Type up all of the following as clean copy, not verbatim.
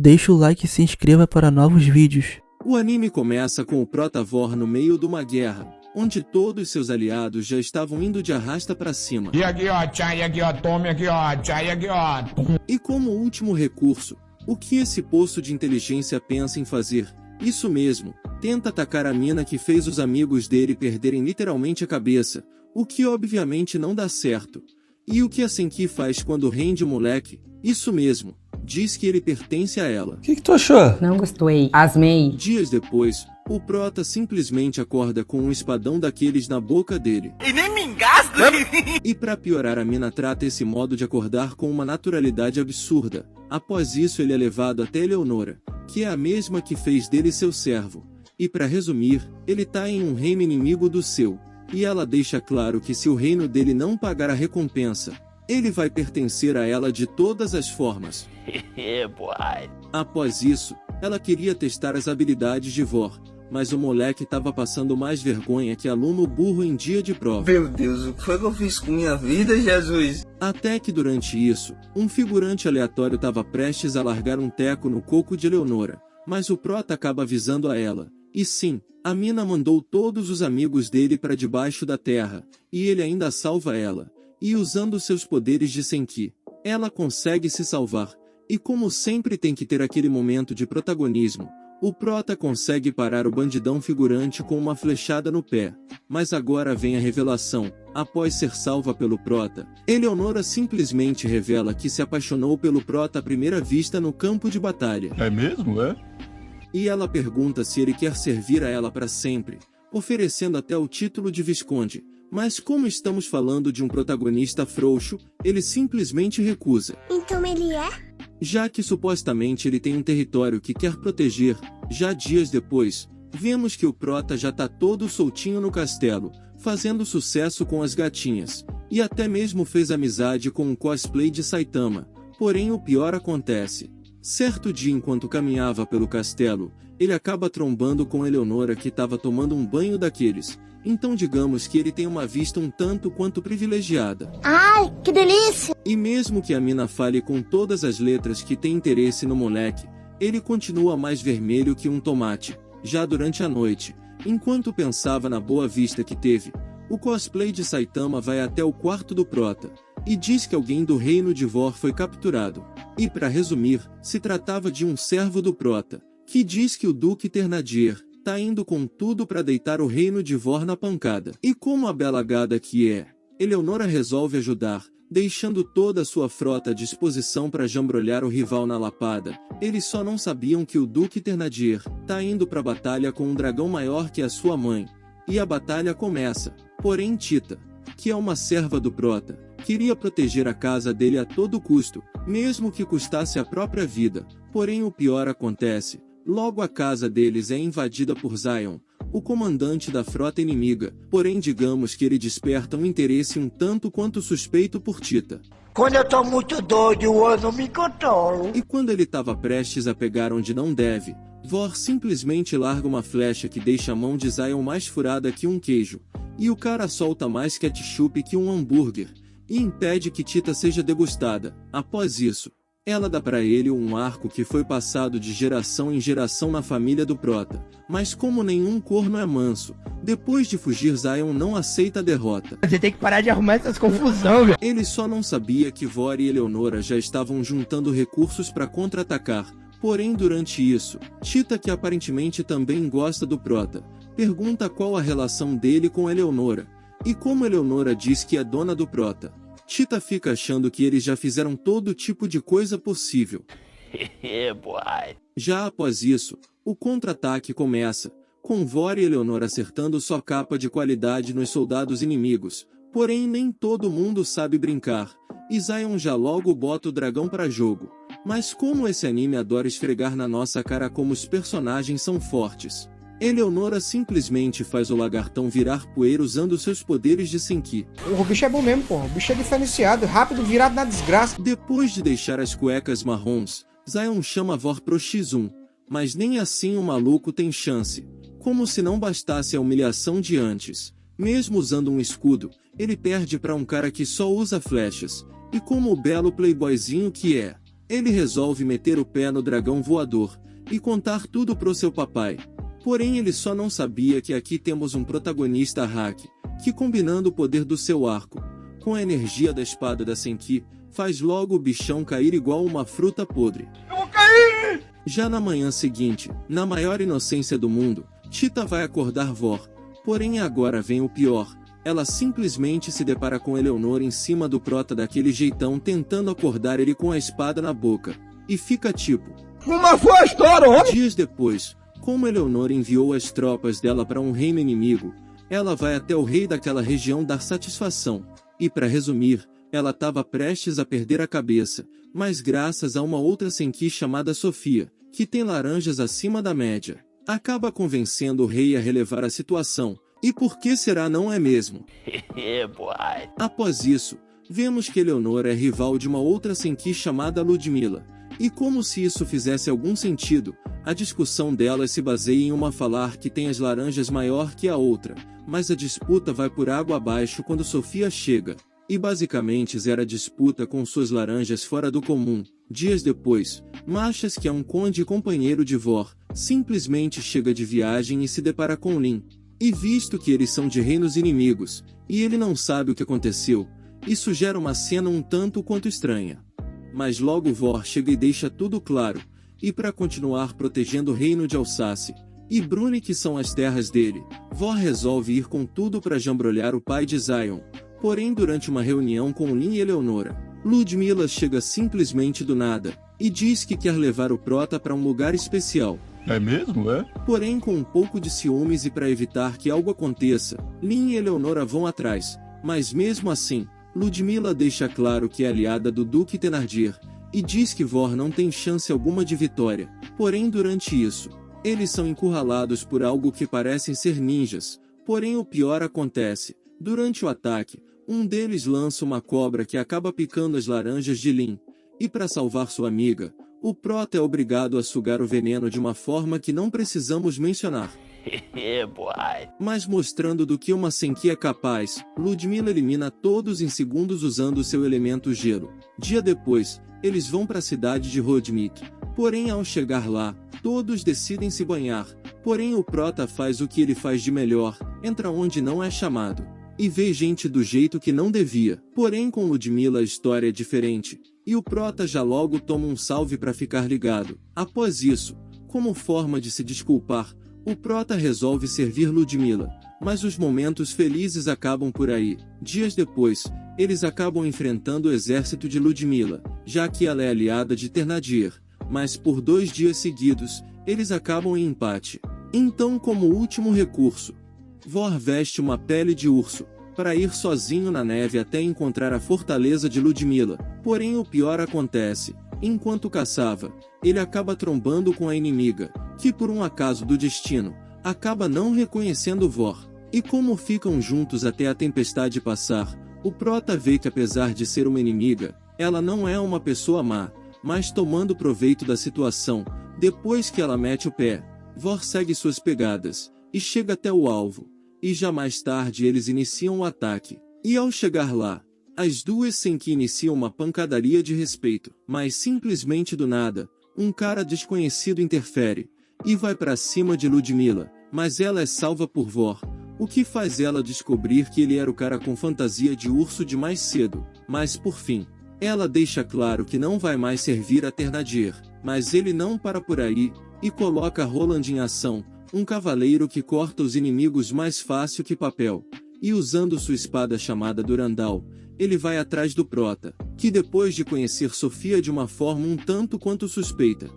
Deixa o like e se inscreva para novos vídeos. O anime começa com o prota Vor no meio de uma guerra, onde todos seus aliados já estavam indo de arrasta pra cima. E aqui ó, tchai, aqui ó, tome aqui ó, tchai, aqui ó. E como último recurso, o que esse poço de inteligência pensa em fazer? Isso mesmo, tenta atacar a mina que fez os amigos dele perderem literalmente a cabeça, o que obviamente não dá certo. E o que a Senki faz quando rende o moleque? Isso mesmo, diz que ele pertence a ela. O que tu achou? Não gostei. Asmei. Dias depois, o prota simplesmente acorda com um espadão daqueles na boca dele. E nem me engasgo! E pra piorar, a mina trata esse modo de acordar com uma naturalidade absurda. Após isso, ele é levado até Eleonora, que é a mesma que fez dele seu servo. E pra resumir, ele tá em um reino inimigo do seu. E ela deixa claro que se o reino dele não pagar a recompensa, ele vai pertencer a ela de todas as formas. Após isso, ela queria testar as habilidades de Vor, mas o moleque tava passando mais vergonha que aluno burro em dia de prova. Meu Deus, o que foi que eu fiz com minha vida, Jesus? Até que durante isso, um figurante aleatório tava prestes a largar um teco no coco de Eleonora, mas o prota acaba avisando a ela. E sim, a mina mandou todos os amigos dele para debaixo da terra, e ele ainda salva ela. E usando seus poderes de Senki, ela consegue se salvar. E como sempre tem que ter aquele momento de protagonismo, o prota consegue parar o bandidão figurante com uma flechada no pé. Mas agora vem a revelação. Após ser salva pelo prota, Eleonora simplesmente revela que se apaixonou pelo prota à primeira vista no campo de batalha. É mesmo, é? E ela pergunta se ele quer servir a ela para sempre, oferecendo até o título de Visconde. Mas como estamos falando de um protagonista frouxo, ele simplesmente recusa. Então ele é? Já que supostamente ele tem um território que quer proteger. Já dias depois, vemos que o prota já tá todo soltinho no castelo, fazendo sucesso com as gatinhas. E até mesmo fez amizade com um cosplay de Saitama. Porém o pior acontece. Certo dia, enquanto caminhava pelo castelo, ele acaba trombando com Eleonora, que estava tomando um banho daqueles. Então digamos que ele tem uma vista um tanto quanto privilegiada. Ai, que delícia! E mesmo que a mina fale com todas as letras que tem interesse no moleque, ele continua mais vermelho que um tomate. Já durante a noite, enquanto pensava na boa vista que teve, o cosplay de Saitama vai até o quarto do prota e diz que alguém do reino de Vor foi capturado. E para resumir, se tratava de um servo do prota, que diz que o Duque Ternadier tá indo com tudo para deitar o reino de Vor na pancada. E como a bela gada que é, Eleonora resolve ajudar, deixando toda a sua frota à disposição para jambrolhar o rival na lapada. Eles só não sabiam que o Duque Ternadier tá indo pra batalha com um dragão maior que a sua mãe. E a batalha começa. Porém Tita, que é uma serva do prota, queria proteger a casa dele a todo custo, mesmo que custasse a própria vida. Porém o pior acontece. Logo a casa deles é invadida por Zion, o comandante da frota inimiga. Porém digamos que ele desperta um interesse um tanto quanto suspeito por Tita. Quando eu tô muito doido, eu não me controlo. E quando ele estava prestes a pegar onde não deve, Vor simplesmente larga uma flecha que deixa a mão de Zion mais furada que um queijo. E o cara solta mais ketchup que um hambúrguer, e impede que Tita seja degustada. Após isso, ela dá pra ele um arco que foi passado de geração em geração na família do prota. Mas como nenhum corno é manso, depois de fugir Zion não aceita a derrota. Você tem que parar de arrumar essas confusão, velho. Ele só não sabia que Vor e Eleonora já estavam juntando recursos para contra-atacar. Porém durante isso, Tita, que aparentemente também gosta do prota, pergunta qual a relação dele com Eleonora. E como Eleonora diz que é dona do prota, Tita fica achando que eles já fizeram todo tipo de coisa possível. Já após isso, o contra-ataque começa, com Vor e Eleonora acertando sua capa de qualidade nos soldados inimigos. Porém nem todo mundo sabe brincar, e Zion já logo bota o dragão pra jogo. Mas como esse anime adora esfregar na nossa cara como os personagens são fortes, Eleonora simplesmente faz o lagartão virar poeira usando seus poderes de Senki. O bicho é bom mesmo, pô. O bicho é diferenciado, rápido, virado na desgraça. Depois de deixar as cuecas marrons, Zion chama Vor pro X1, mas nem assim o maluco tem chance. Como se não bastasse a humilhação de antes. Mesmo usando um escudo, ele perde pra um cara que só usa flechas. E como o belo playboyzinho que é, Ele resolve meter o pé no dragão voador e contar tudo pro seu papai. Porém ele só não sabia que aqui temos um protagonista hack, que combinando o poder do seu arco com a energia da espada da Senki, faz logo o bichão cair igual uma fruta podre. Eu vou cair! Já na manhã seguinte, na maior inocência do mundo, Tita vai acordar Vor. Porém agora vem o pior. Ela simplesmente se depara com Eleonor em cima do prota daquele jeitão tentando acordar ele com a espada na boca. E fica tipo... Como foi a história, Dias depois, como Eleonor enviou as tropas dela para um reino inimigo, ela vai até o rei daquela região dar satisfação. E para resumir, ela estava prestes a perder a cabeça, mas graças a uma outra Senki chamada Sofia, que tem laranjas acima da média, acaba convencendo o rei a relevar a situação. E por que será, não é mesmo? Após isso, vemos que Eleonor é rival de uma outra Senki chamada Ludmilla. E como se isso fizesse algum sentido, a discussão delas se baseia em uma falar que tem as laranjas maior que a outra, mas a disputa vai por água abaixo quando Sofia chega, e basicamente zera a disputa com suas laranjas fora do comum. Dias depois, Machas, que é um conde e companheiro de Vor, simplesmente chega de viagem e se depara com Lin. E visto que eles são de reinos inimigos, e ele não sabe o que aconteceu, isso gera uma cena um tanto quanto estranha. Mas logo Vor chega e deixa tudo claro, e para continuar protegendo o reino de Alsácia e Brune, que são as terras dele, Vor resolve ir com tudo para jambrolhar o pai de Zion. Porém durante uma reunião com Lin e Eleonora, Ludmilla chega simplesmente do nada, e diz que quer levar o prota para um lugar especial. É mesmo, é? Porém com um pouco de ciúmes e para evitar que algo aconteça, Lin e Eleonora vão atrás, mas mesmo assim, Ludmilla deixa claro que é aliada do Duque Thenardier, e diz que Vor não tem chance alguma de vitória. Porém durante isso, eles são encurralados por algo que parecem ser ninjas. Porém o pior acontece. Durante o ataque, um deles lança uma cobra que acaba picando as laranjas de Lin, e para salvar sua amiga, o prota é obrigado a sugar o veneno de uma forma que não precisamos mencionar. Mas mostrando do que uma Senki é capaz, Ludmilla elimina todos em segundos usando seu elemento gelo. Dia depois, eles vão para a cidade de Rodmit. Porém ao chegar lá, todos decidem se banhar. Porém o prota faz o que ele faz de melhor, entra onde não é chamado, e vê gente do jeito que não devia. Porém com Ludmilla a história é diferente, e o prota já logo toma um salve para ficar ligado. Após isso, como forma de se desculpar, o prota resolve servir Ludmilla, mas os momentos felizes acabam por aí. Dias depois, eles acabam enfrentando o exército de Ludmilla, já que ela é aliada de Thenardier, mas por 2 dias seguidos, eles acabam em empate. Então como último recurso, Vor veste uma pele de urso, para ir sozinho na neve até encontrar a fortaleza de Ludmilla. Porém o pior acontece. Enquanto caçava, ele acaba trombando com a inimiga, que por um acaso do destino, acaba não reconhecendo Vor. E como ficam juntos até a tempestade passar, o prota vê que apesar de ser uma inimiga, ela não é uma pessoa má, mas tomando proveito da situação, depois que ela mete o pé, Vor segue suas pegadas, e chega até o alvo, e já mais tarde eles iniciam o ataque. E ao chegar lá, as duas Senki iniciam uma pancadaria de respeito, mas simplesmente do nada, um cara desconhecido interfere, e vai para cima de Ludmilla, mas ela é salva por Vor, o que faz ela descobrir que ele era o cara com fantasia de urso de mais cedo. Mas por fim, ela deixa claro que não vai mais servir a Thenardier, mas ele não para por aí, e coloca Roland em ação, um cavaleiro que corta os inimigos mais fácil que papel, e usando sua espada chamada Durandal, ele vai atrás do prota, que depois de conhecer Sofia de uma forma um tanto quanto suspeita,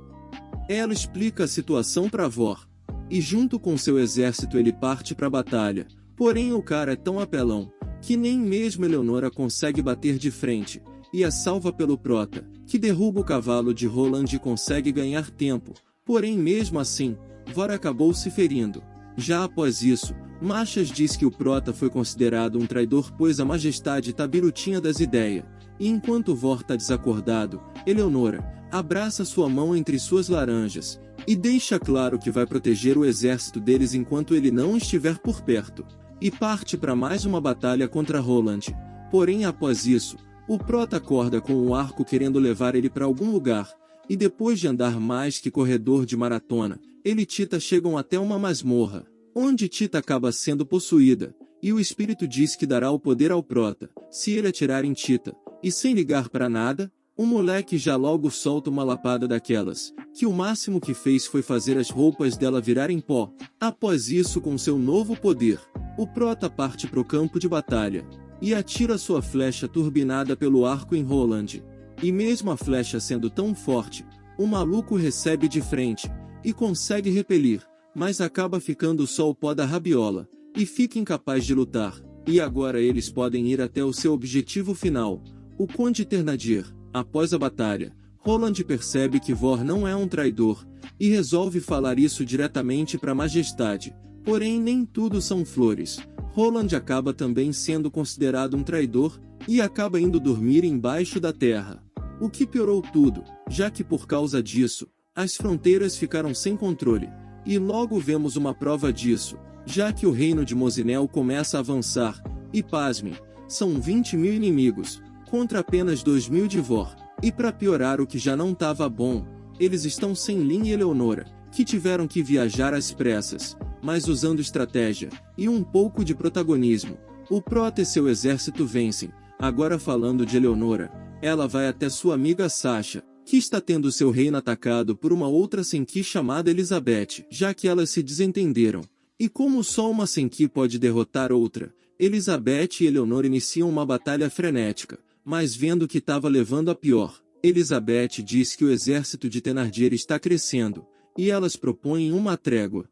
ela explica a situação para Vor, e junto com seu exército ele parte para a batalha. Porém o cara é tão apelão, que nem mesmo Eleonora consegue bater de frente, e é salva pelo prota, que derruba o cavalo de Roland e consegue ganhar tempo. Porém mesmo assim, Vor acabou se ferindo. Já após isso, Machas diz que o prota foi considerado um traidor pois a majestade tá birutinha das ideias, e enquanto Vor tá desacordado, Eleonora abraça sua mão entre suas laranjas, e deixa claro que vai proteger o exército deles enquanto ele não estiver por perto, e parte para mais uma batalha contra Roland. Porém após isso, O prota acorda com o arco querendo levar ele para algum lugar, e depois de andar mais que corredor de maratona, ele e Tita chegam até uma masmorra, onde Tita acaba sendo possuída, e o espírito diz que dará o poder ao prota, se ele atirar em Tita, e sem ligar para nada, o moleque já logo solta uma lapada daquelas, que o máximo que fez foi fazer as roupas dela virarem pó. Após isso, com seu novo poder, o prota parte pro campo de batalha, e atira sua flecha turbinada pelo arco em Roland. E mesmo a flecha sendo tão forte, o maluco recebe de frente, e consegue repelir, mas acaba ficando só o pó da rabiola, e fica incapaz de lutar. E agora eles podem ir até o seu objetivo final, o Conde Ternadir. Após a batalha, Roland percebe que Vor não é um traidor, e resolve falar isso diretamente para a Majestade. Porém, nem tudo são flores. Roland acaba também sendo considerado um traidor, e acaba indo dormir embaixo da terra. O que piorou tudo, já que por causa disso, as fronteiras ficaram sem controle. E logo vemos uma prova disso, já que o reino de Mosinel começa a avançar, e pasmem, são 20.000 inimigos, contra apenas 2.000 de Vor. E para piorar o que já não estava bom, eles estão sem Lin e Eleonora, que tiveram que viajar às pressas, mas usando estratégia, e um pouco de protagonismo. O prota e seu exército vencem. Agora falando de Eleonora, ela vai até sua amiga Sasha, que está tendo seu reino atacado por uma outra Senki chamada Elizabeth, já que elas se desentenderam. E como só uma Senki pode derrotar outra, Elizabeth e Eleonora iniciam uma batalha frenética, mas vendo que estava levando a pior, Elizabeth diz que o exército de Thénardier está crescendo, e elas propõem uma trégua.